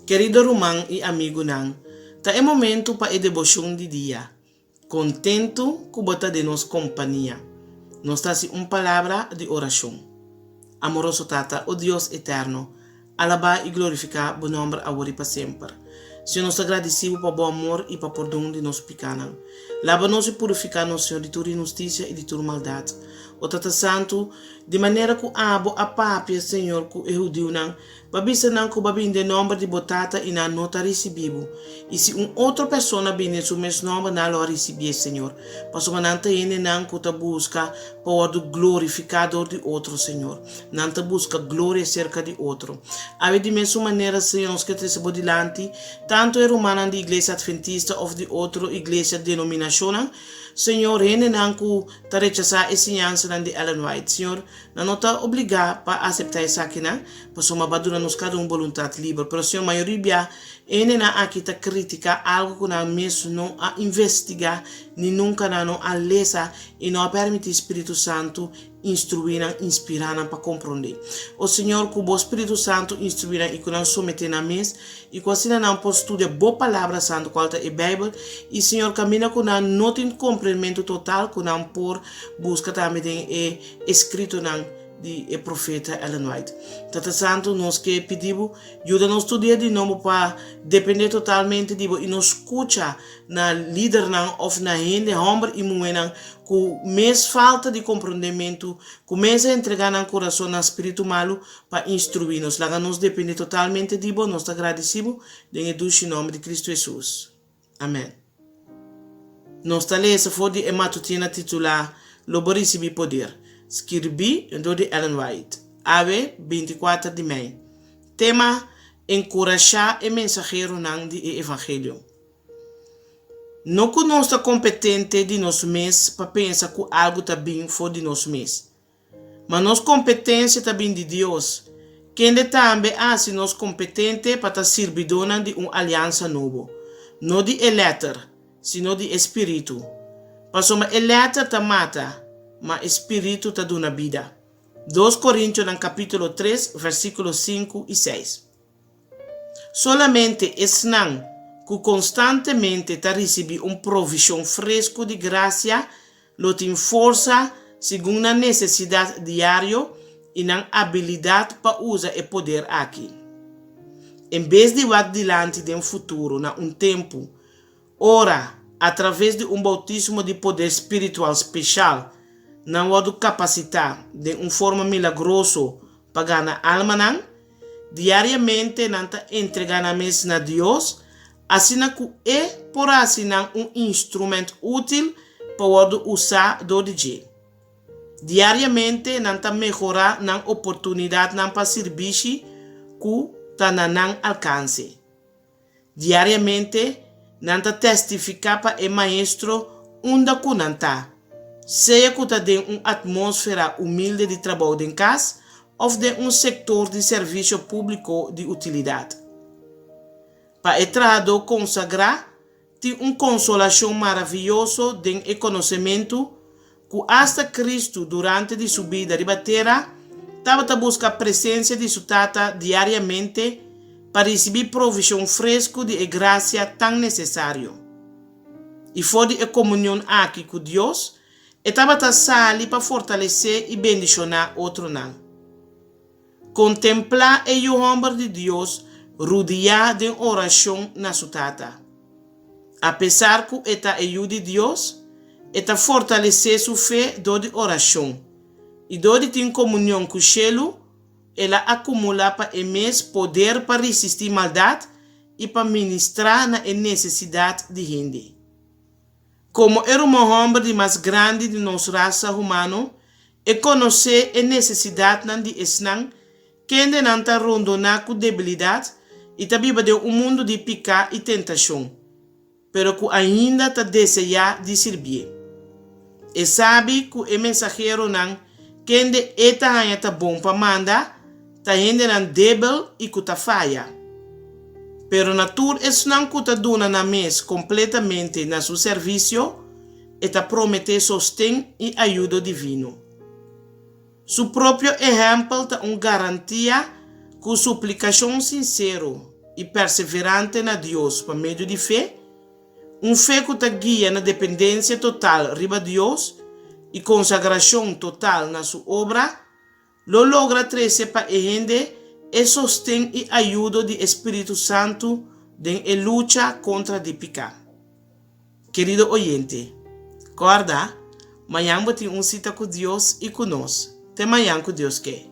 Querido irmão e amigo não, tá é momento para a devoção de dia. Contento que bota de nos companhia. Nos está uma palavra de oração. Amoroso Tata, o Deus eterno, alabar e glorificar o nome agora e para sempre. Senhor, nós agradecemos por bom amor e para perdão de nos pecados. Lava-nos e purifica-nos, Senhor, de toda injustiça e de toda maldade. O Tata Santo, de maneira que abo a papia, Senhor, que eu não, babisa não que babin de nome de botata e na nota recebido. E se outra pessoa bem em seu mesmo nome, não lo receber, Senhor. Passo que não tem não que te busca por o glorificador de outro, Senhor. Não te busca glória cerca de outro. Ave de mesma maneira, Senhor, que te recebo delante, tanto é romana de igreja adventista ou de outra igreja denominação, Senhor, ele não que te rechazar a ensinança de Ellen White, Senhor, não está obrigado para aceitar essa aqui, não? Pois uma badura nos cada vontade livre, pero Senhor, maioria ele não aqui te critica algo que não mesmo não a investigar, nem nunca não a lesa e não a permitir Espírito Santo instruir, inspirar para compreender. O Senhor, que o Espírito Santo instruir e que não someter na mesa e que assim não pode estudar boa palavra santo qual é a Bíblia e Senhor caminha com não tem compreendimento total que não por busca também escrito não de profeta Ellen White. Tata Santo, nós que pedimos, ajuda-nos todo dia de novo para depender totalmente de e nos escuta na líder não ou na gente, homem e mulher com mais falta de compreendimento, começa a entregar no coração no espírito malo para instruir-nos. Lá nos depende totalmente de nós, nós agradecemos em nome de Cristo Jesus. Amém. Nós talvez for de matutina titular, lobo receber poder. Escrevi de Ellen White. Ave 24 de maio. Tema: encorajar o mensageiro do evangelho. Não que nós estamos competentes de nosso mês para pensar que algo está bem fora de nosso mês. Mas nossa competência está bem de Deus. Quem também se nós competentes para estar servidona de uma aliança nova. Não de letra, sino de espírito. Porque a letra está mata, mas espírito está dando vida. 2 Coríntios, no capítulo 3, versículos 5 e 6. Solamente não que constantemente está recebendo uma provisão fresca de graça, lo tem força segundo a necessidade diária e na habilidade para usar o poder aqui. Em vez de ir diante de um futuro, na tempo, ora, através de bautismo de poder espiritual especial, não há capacidade de uma forma milagrosa para ganhar alma, não, diariamente não está entregando a mesa a Deus, assim que é por assim instrumento útil para usar do dia. Diariamente não está melhorar na oportunidade para serviço que está não alcance. Diariamente não está testificar para o maestro onde que não está. Seja que está em uma atmosfera humilde de trabalho em casa ou de setor de serviço público de utilidade. Para o consagrar, tem consolação maravilhosa de conhecimento que hasta Cristo, durante de sua vida de terra, estava a buscar a presença de sua tata diariamente para receber provisão fresca de graça tão necessária. E fora a comunhão aqui com Deus, estava a sair para fortalecer e bendicionar outro não. Contemplar o homem de Deus rodear de oração na sua tata. Apesar que está ajuda de Deus, está fortalecer sua fé de oração. E de ter comunhão com o cielo, ela acumula para emes poder para resistir maldade e para ministrar na necessidade de gente. Como era um homem de mais grande de nossa raça humana, e conhecer a necessidade de esnan, que não está rondando com debilidade, e também de mundo de pecado e tentação, pero que ainda está desejar de servir. E sabe que o mensageiro não, quem está bom para mandar, está ainda débil e que está falha. Pero natura não que está dando na mesa completamente na seu serviço, está prometer sostém e ajuda divino. Seu próprio exemplo está uma garantia que suplicação sincero e perseverante na Deus por meio de fé, fé que te guia na dependência total riba Deus e consagração total na sua obra, lo logra trazer para a gente e sostém e ajuda do Espírito Santo em luta contra o pecado. Querido oyente, guarda, amanhã vou ter cita com Deus e com nós. Até amanhã com Deus quer.